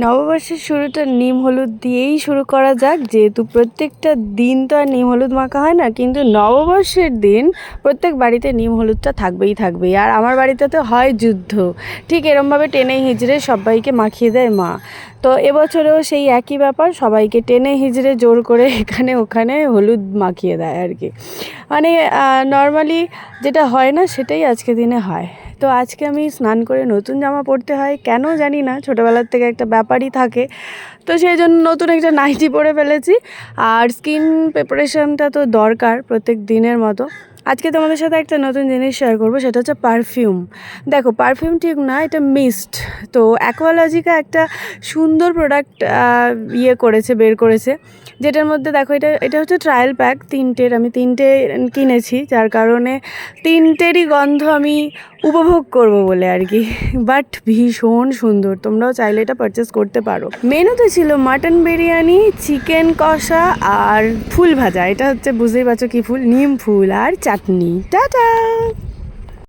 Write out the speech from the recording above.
নববর্ষের শুরুটা নিম হলুদ দিয়েই শুরু করা যাক, যেহেতু প্রত্যেকটা দিন তো আর নিম হলুদ মাখা হয় না, কিন্তু নববর্ষের দিন প্রত্যেক বাড়িতে নিম হলুদটা থাকবেই। আর আমার বাড়িতে তো হয় যুদ্ধ, ঠিক এরমভাবে টেনে হিজড়ে সবাইকে মাখিয়ে দেয় মা। তো এবছরেও সেই একই ব্যাপার, সবাইকে টেনে হিজড়ে জোর করে এখানে ওখানে হলুদ মাখিয়ে দেয় আর কি। মানে নর্মালি যেটা হয় না সেটাই আজকে দিনে হয়। তো আজকে আমি স্নান করে নতুন জামা পরতে হয়, কেন জানি না, ছোটোবেলার থেকে একটা ব্যাপারই থাকে। তো সেই জন্য নতুন একটা নাইটি পরে ফেলেছি। আর স্কিন প্রিপারেশনটা তো দরকার প্রত্যেক দিনের মতো। আজকে তোমাদের সাথে একটা নতুন জিনিস শেয়ার করবো, সেটা হচ্ছে পারফিউম। দেখো, পারফিউম ঠিক না, এটা মিস্ট। তো অ্যাকোয়ালজিকা একটা সুন্দর প্রোডাক্ট বের করেছে, যেটার মধ্যে দেখো এটা হচ্ছে ট্রায়াল প্যাক তিনটের। আমি তিনটে কিনেছি, যার কারণে তিনটেরই গন্ধ আমি উপভোগ করব বলে আর কি। বাট ভীষণ সুন্দর, তোমরাও চাইলে এটা পারচেস করতে পারো। মেনুতে ছিল মাটন বিরিয়ানি, চিকেন কষা আর ফুল ভাজা। এটা হচ্ছে, বুঝতেই পারছো কি ফুল, নিম ফুল, আর চাটনি। টাটা।